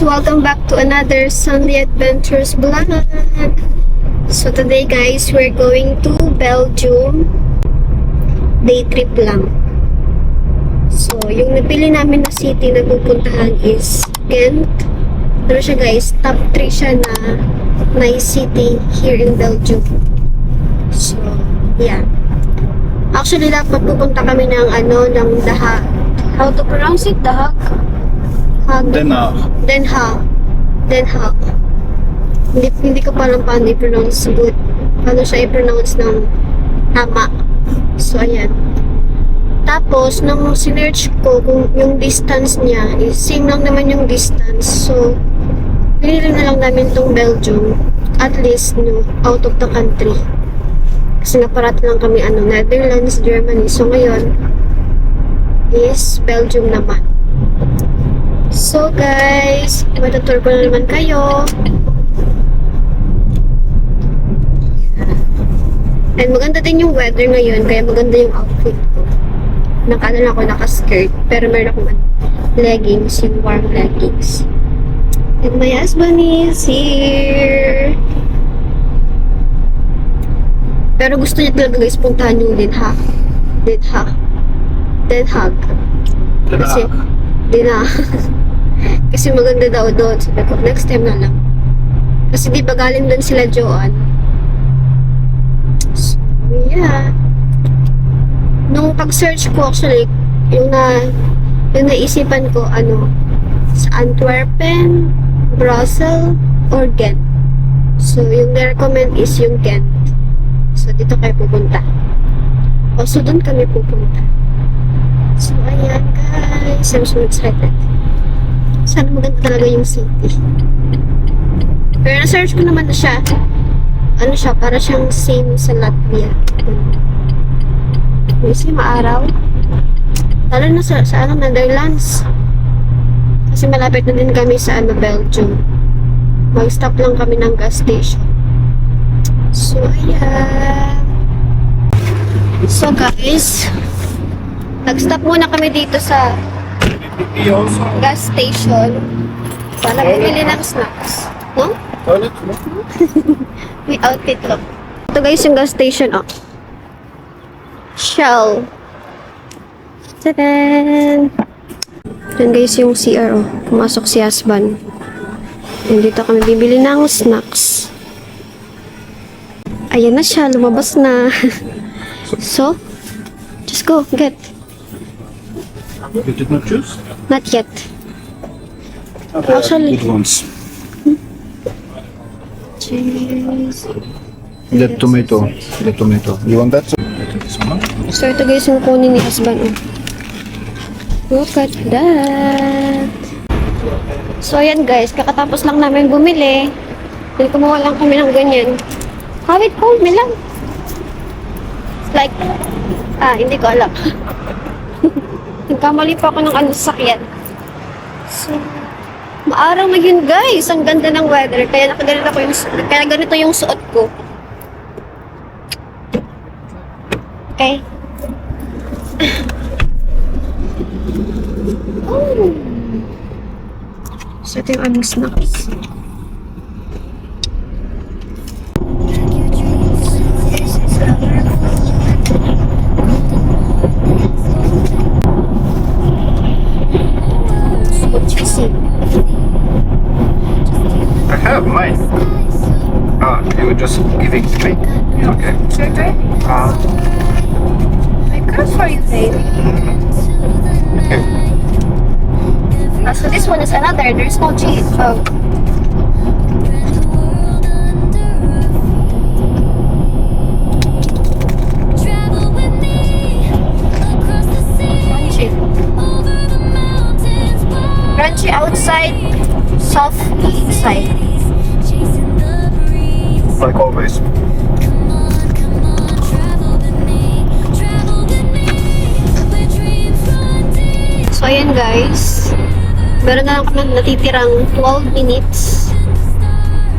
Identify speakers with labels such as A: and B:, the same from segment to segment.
A: Welcome back to another Sunday Adventures vlog. So today guys, we're going to Belgium. Day trip lang. So yung napili namin na city na pupuntahan is Ghent. Pero siya guys, top 3 siya na nice city here in Belgium. So yeah. Actually dapat pupunta kami ng ng The Hague. How to pronounce it? The Hague?
B: Den Haag.
A: Den Haag. Hindi ko pa lang paano i-pronounce good. Paano siya i-pronounce ng tama. So, ayan. Tapos, nung sinerch ko kung yung distance niya, same lang naman yung distance. So, pinili na lang namin tong Belgium. At least, out of the country. Kasi naparati lang kami, Netherlands, Germany. So, ngayon, is Belgium naman. So guys, matutour ko na naman kayo. And maganda din yung weather ngayon, kaya maganda yung outfit ko. Lang ako naka-skirt, pero meron akong leggings, yung warm leggings. And my husband is here. Pero gusto niya talaga guys puntahan yung Den Haag. Kasi, kasi maganda daw doon. Sabi ko, next time na lang. Kasi di ba galing doon sila Joanne? So, yeah. Nung pag-search ko actually, yung naisipan ko, sa Antwerpen, Brussels, or Ghent. So, yung na-recommend is yung Ghent. So, dito kayo pupunta. So, doon kami pupunta. So, ayan guys. I'm so excited. Sana maganda talaga yung city. Pero na-search ko naman na siya. Para siyang same sa Latvia. Kasi maaraw. Lalo na sa Netherlands. Kasi malapit na din kami sa Belgium. Mag-stop lang kami ng gas station. So, ayan. So, guys, nag-stop muna kami dito sa gas station para bumili ng snacks. No? May outfit lang. Ito guys yung gas station. Shell. Tadaan! Yan guys yung CR. Pumasok si husband. And dito kami bibili ng snacks. Ayan na siya. Lumabas na. So, just go. Get.
B: You did not choose?
A: Not yet. Actually.
B: Good ones.
A: Cheese.
B: The tomato. You want that? This one.
A: So, ito guys yung kunin ni husband. Look at that. So, ayan guys. Kakatapos lang namin bumili. Then, kumuha lang kami ng ganyan. Kawit ko, lang. Like, hindi ko alam. Nagkamali pa ako ng sakyan. So, maaraw ngayon guys. Ang ganda ng weather. Kaya ganito yung suot ko. Okay. Oh. So, ito yung aming snacks.
B: I have mine. You were just giving to me? Okay.
A: Okay. I could for you, babe.
B: Okay.
A: So this one is another. There's no cheese. Oh. Crunchy outside, soft inside.
B: Like always.
A: So So, ayan guys. Meron na lang kami natitirang 12 minutes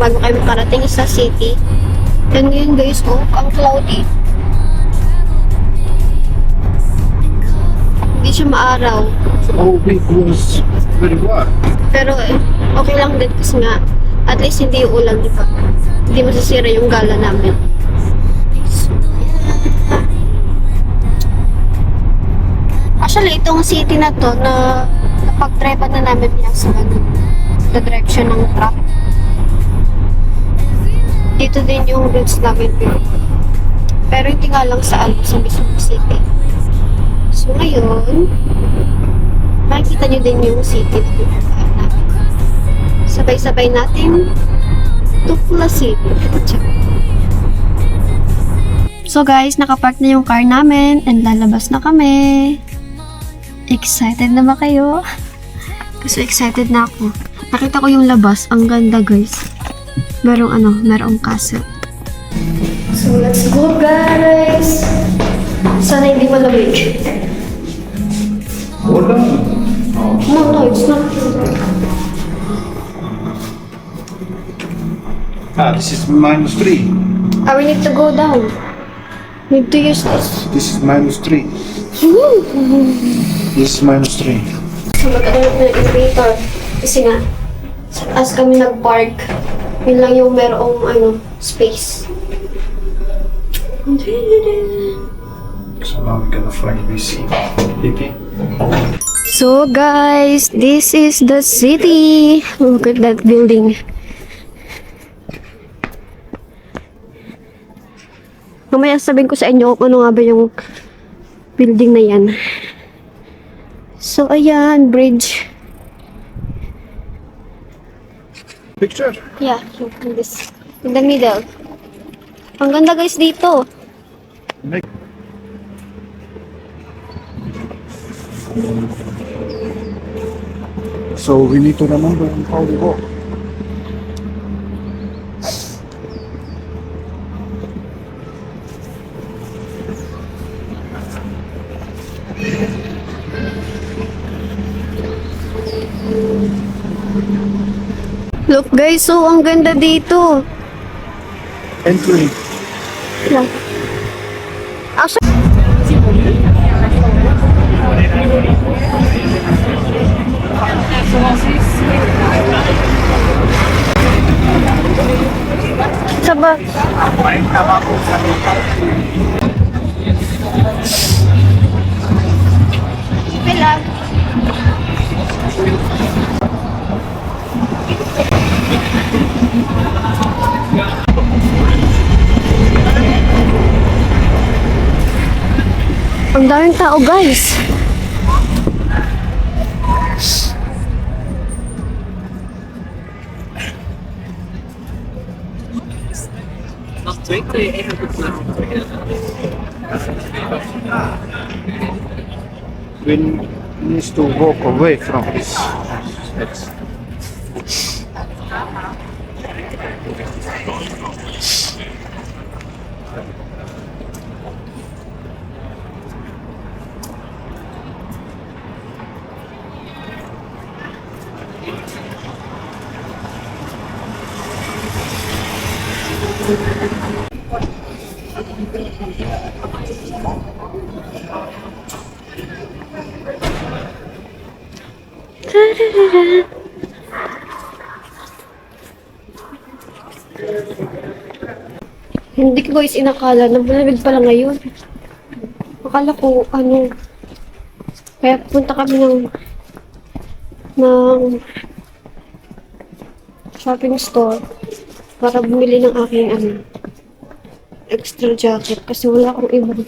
A: bago kayo makarating sa city. And ngayon guys, oh, ang cloudy. Hindi siya maaraw.
B: The whole week was very warm.
A: Pero okay lang din kasi nga, at least hindi yung ulan, di ba? Hindi masisira yung gala namin. So, actually, itong city na to, na napag-drive na namin yan sa the direction ng truck. Dito din yung routes namin before. Pero hindi nga lang sa mismo city. So, ngayon, makikita nyo din yung city na pinuntahan namin. Sabay-sabay natin tuklasin. So guys, nakapark na yung car namin and lalabas na kami. Excited na ba kayo? Kasi excited na ako. Nakita ko yung labas. Ang ganda guys. Merong castle. So let's go guys! Sana hindi malamig.
B: Hold on.
A: No, it's not.
B: This is -3.
A: We need to go down. Need to use this.
B: This is -3. This is -3.
A: So mag-ano ng elevator. Kasi nga, as kami nag-park, yun lang yung merong space.
B: So now we're gonna finally see. Okay.
A: So guys, this is the city. Look at that building. Mamaya sabihin ko sa inyo kung ano nga ba yung building na yan. So ayan, bridge.
B: Picture.
A: Yeah, in this, in the middle. Ang ganda guys dito.
B: So we need to remember how we go.
A: Look guys, so ang ganda dito.
B: Entry.
A: Yeah. Actually, Saba. Pila. Ang daming tao guys.
B: We need to walk away from this. Hindi ko guys inakala na malamig pala ngayon. Akala ko kaya punta kami ng shopping store para bumili ng aking extra jacket kasi wala akong ibang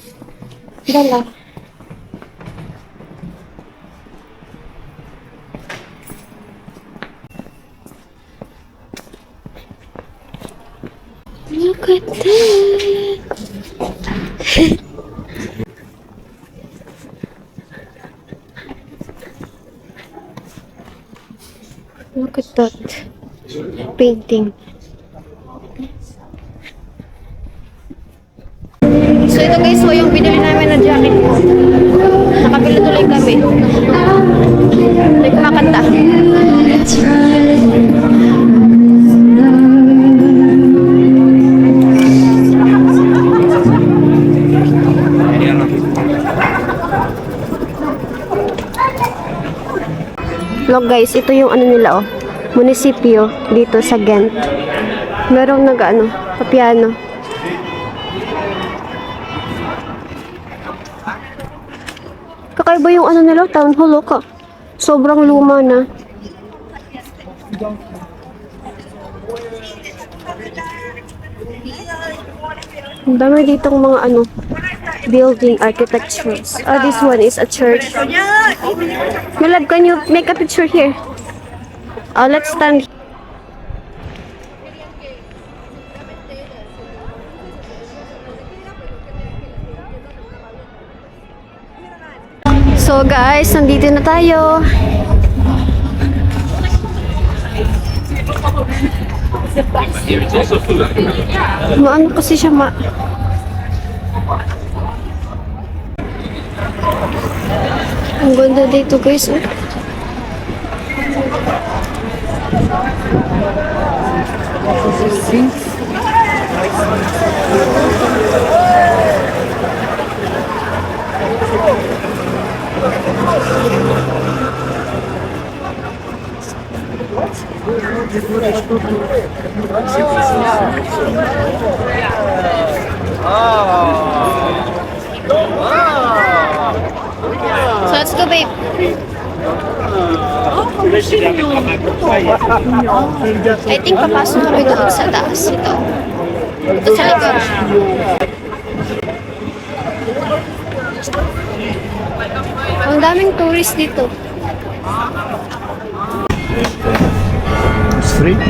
B: dala. Look at that! Look at that painting. So ito guys, yung binili namin na jacket ko. Nakabili tuloy kami. Look guys, ito yung ano nila oh. Munisipyo dito sa Ghent. Merong nag-ano, papiano. Kakaiba yung ano nila, town hall oh. Sobrang luma na. Ang dami ditong mga ano, building architectures. Oh, this one is a church. My love, can you make a picture here? Oh, let's stand. So guys, nandito na tayo. Maano kasi siya Ang ganda dito guys. Oh. So let's go, babe. I think papasok kami doon sa taas. Ito sa likod. Ang daming tourist dito.
C: Street?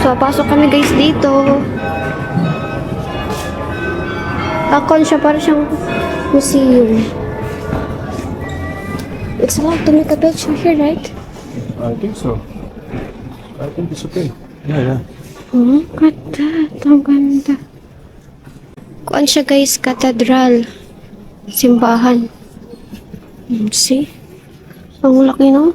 B: So, pasok kami guys dito. Akon siya, parang siyang museum. It's allowed to make a picture here, right?
C: I think so. I think it's okay. Yeah.
B: Oh, ganda. Ang ganda. Kuan siya guys, katedral. Simbahan. See? Ang laki no?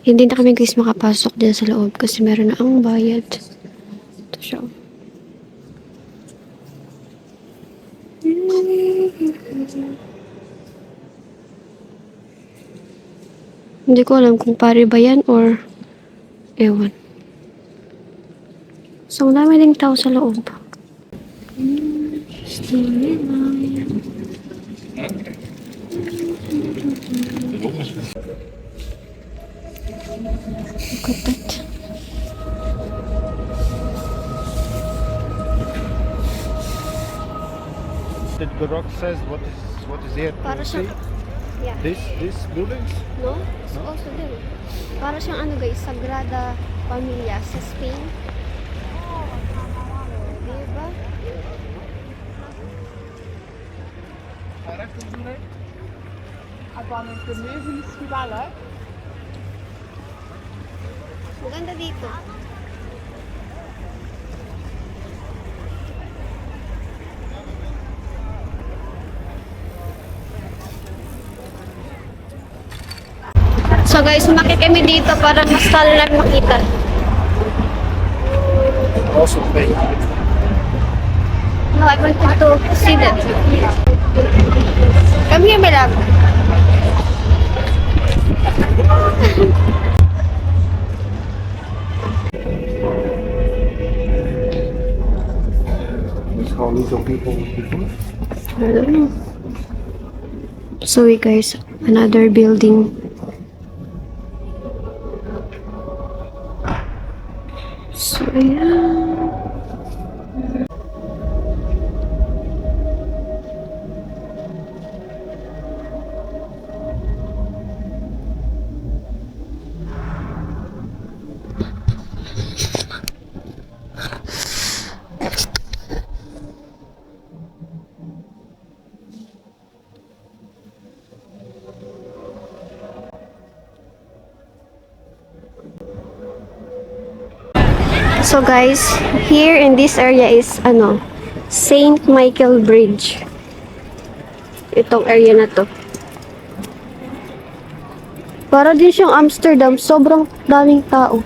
B: Hindi na kami guys makapasok din sa loob kasi meron na ang bayad. Ito siya. Hindi ko alam kung pare ba yan or ewan. So, ang dami ding tao sa loob. Look at that.
C: The rock says what is here.
B: Para siyang, yeah.
C: This buildings?
B: No? It's also there. Para siyang ano guys, Sagrada Familia sa Spain. Diba? Maganda dito. So guys, umakit kami dito para mas talang makita.
C: Also pay.
B: No, I wanted to see that. Come here, my love.
C: That's how little people before.
B: I don't know. So guys, another building. So yeah. So guys, here in this area is Saint Michael Bridge. Itong area na to. Para din siyang Amsterdam, sobrang daming tao.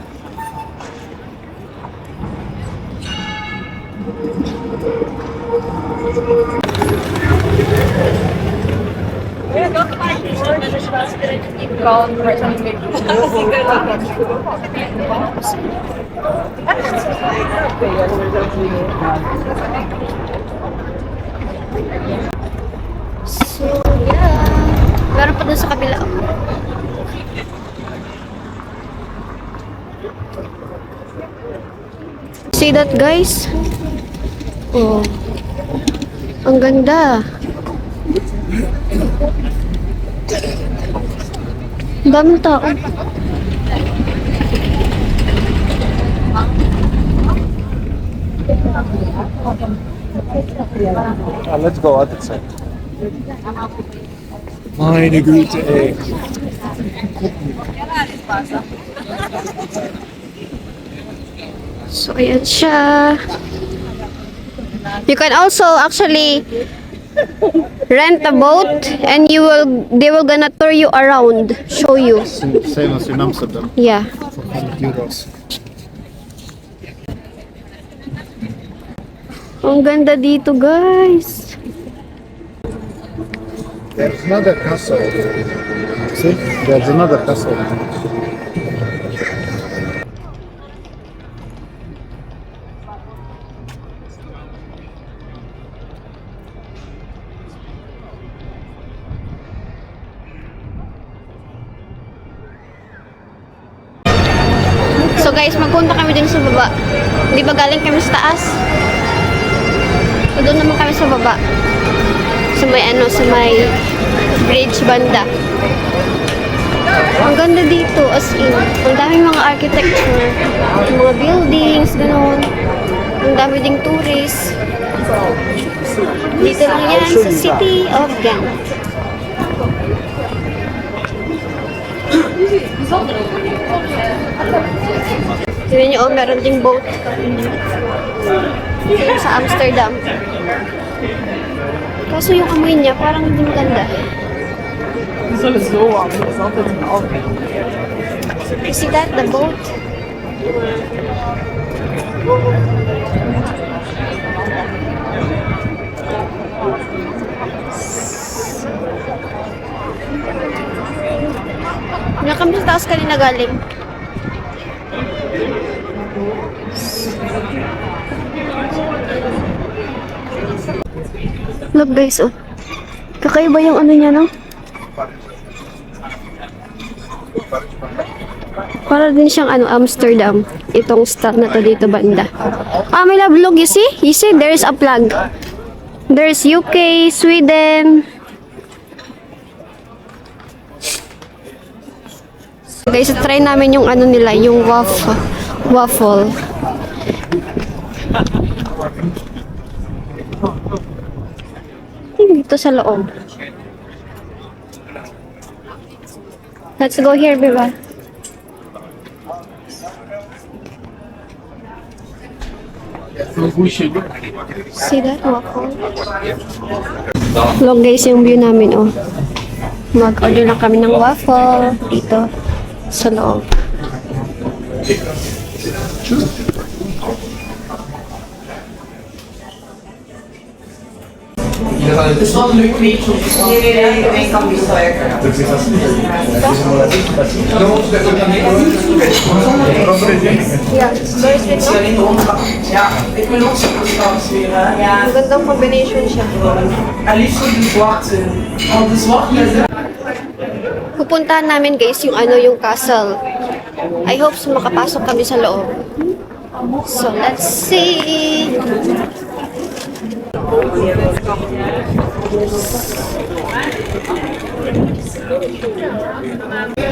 A: So, yeah. Meron pa dun sa kabila.
B: See that, guys? Oh. Ang ganda. Ang daming tao.
C: Let's go other side. Meine Güte, ey.
B: So, ayan siya. You can also actually rent a boat and they will gonna tour you around, show you.
C: Same as in Amsterdam,
B: Yeah.
C: for 100 euros.
B: Ang ganda dito, guys.
C: There's another castle. See? There's another castle.
B: So guys, magpunta kami din sa baba. Di ba galing kami sa taas? So doon naman kami sa baba. Sa may bridge banda. Ang ganda dito, as in. Ang daming mga architecture, mga buildings, gano'n. Ang dami ding tourists. Dito lang yan sa City of Ghent. Tignan niyo, oh, meron ding boat. Ito sa Amsterdam. Kaso yung amoy niya, parang hindi maganda. You see that? The boat? Wala kami sa taas kanina galing. Look guys, oh. Kakaiba yung ano niya, no? Para din siyang Amsterdam. Itong star na to dito banda. Ah, may lablog, you see? You see, there's a flag. There's UK, Sweden. So guys, try namin yung ano nila, yung waffle. Dito sa loob. Let's go here, Biba. See that waffle? Look guys, yung view namin, oh. Mag-order lang kami ng waffle dito sa loob.
D: Het is wel een leuk weetje. Nee, ik kan niet werken.
B: Yeah, very sweet, no?
D: Ja, ik wil ook zo'n kans weer. Ja.
B: Ang gandang combination siya.
D: En liefst zo de zwarte. Want de zwarte is er.
B: Pupuntahan namin guys yung yung castle. I hope so makapasok kami sa loob. So, let's see.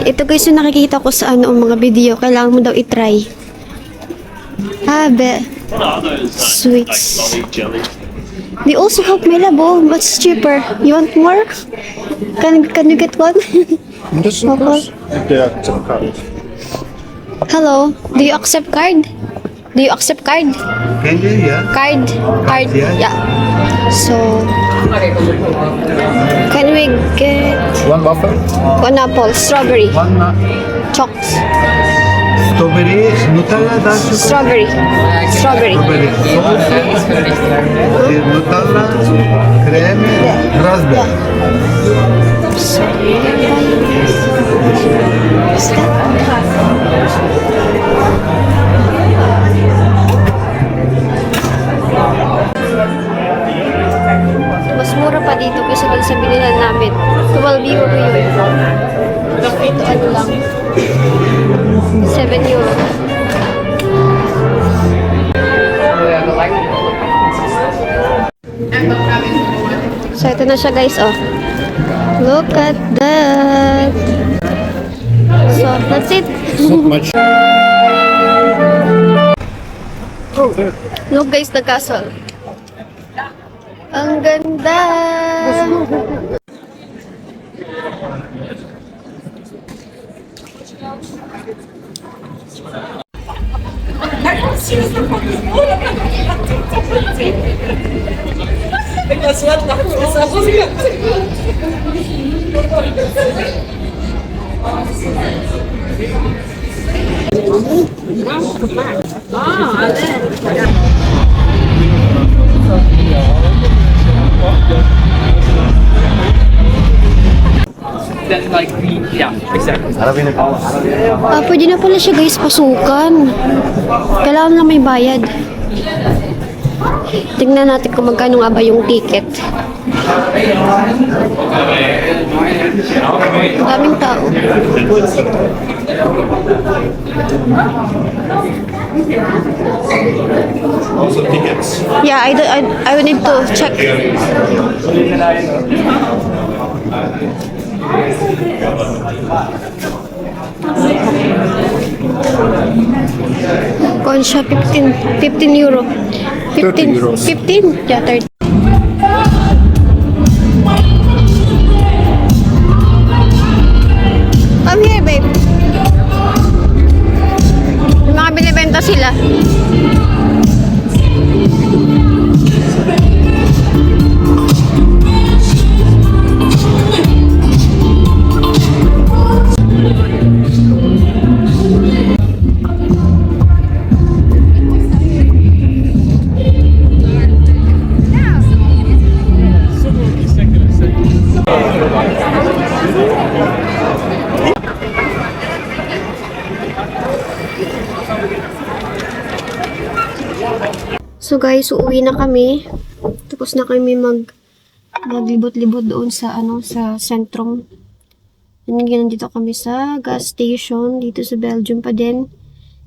B: Ito guys yung nakikita ko sa mga video. Kailangan mo daw itry. Sweets. They also have Melabo, but it's cheaper. You want more? Can you get one?
C: This is
B: Okay.
C: If they accept card.
B: Hello, do you accept card? Do you accept card?
C: Can you? Yeah.
B: Card? Card?
C: Yeah.
B: Yeah. So, can we get
C: One waffle.
B: one apple, strawberry,
C: One
B: chocks,
C: strawberry, Nutella, dark chocolate.
B: strawberry, strawberry.
C: Strawberry. Nutella, cream, raspberry.
B: Mas mura pa dito kasi dun sa binilan namin. 12 euro yun. Ito ano lang. 7 euro. So ito na siya guys, oh. Look at that. So that's it. Look guys, the castle. Ang ganda!
D: That's like the, yeah, exactly.
B: Pwede na pala siya guys pasukan. Kailangan lang may bayad. Tingnan natin kung magkano nga ba yung ticket. Daming tao.
C: Also tickets.
B: Yeah, I will need to check. Kuhan siya 15 euro.
C: 30 euros.
B: 15? Yeah, 30. Come here, babe. May mga binibenta sila. So guys, uuwi na kami. Tapos na kami maglibot-libot doon sa sa sentrum. Nandito kami sa gas station dito sa Belgium pa din.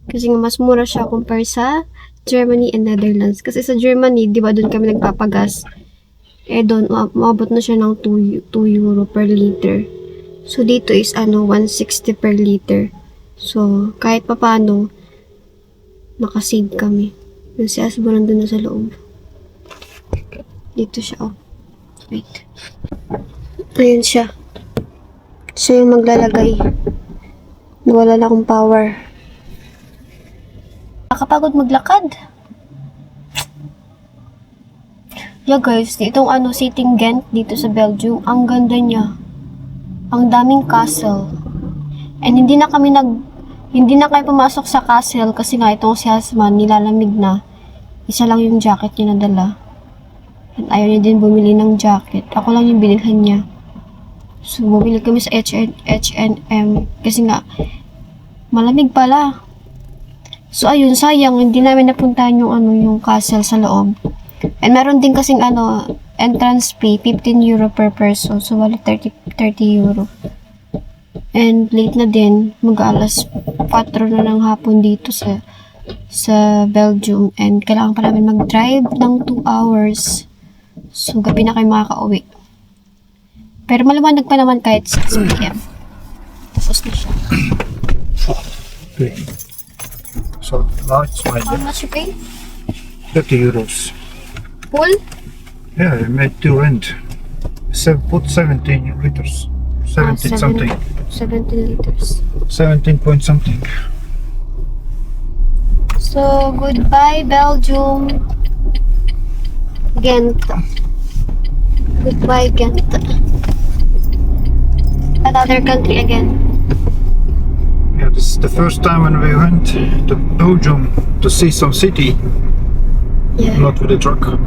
B: Kasi nga mas mura siya compare sa Germany and Netherlands. Kasi sa Germany, di ba doon kami nagpapagas? Eh doon, maabot na siya ng 2 euro per liter. So dito is 160 per liter. So kahit papano, nakasave kami. Yung si Asbo nandun na sa loob. Dito siya, oh. Wait. Ayun siya. Siya yung maglalagay. Nawala na akong power. Nakakapagod maglakad. Yeah guys, itong sitting Ghent dito sa Belgium, ang ganda niya. Ang daming castle. And hindi na kayo pumasok sa castle kasi nga itong si Hasman nilalamig na. Isa lang yung jacket niya nadala. At ayaw niya din bumili ng jacket. Ako lang yung binilhan niya. So, bumili kami sa H&M kasi nga malamig pala. So, ayun, sayang hindi namin napuntahan yung castle sa loob. And meron din kasing entrance fee, 15 euro per person. So, wala 30 euro. And late na din, mag-alas 4 na ng hapon dito sa Belgium. And kailangan pa namin mag-drive ng 2 hours. So, gabi na kayo makaka-uwi. Pero maliwanag pa naman kahit 6 p.m. Tapos na siya.
C: Okay. So now it's my
B: How much you pay?
C: 30 euros.
B: Full?
C: Yeah, I made 2 rent. Put 17 liters. 17 something.
B: 17 liters.
C: 17 point something.
A: So, goodbye Belgium. Ghent. Goodbye Ghent. Another country again.
C: Yeah, this is the first time when we went to Belgium to see some city,
A: Yeah.
C: not with a truck.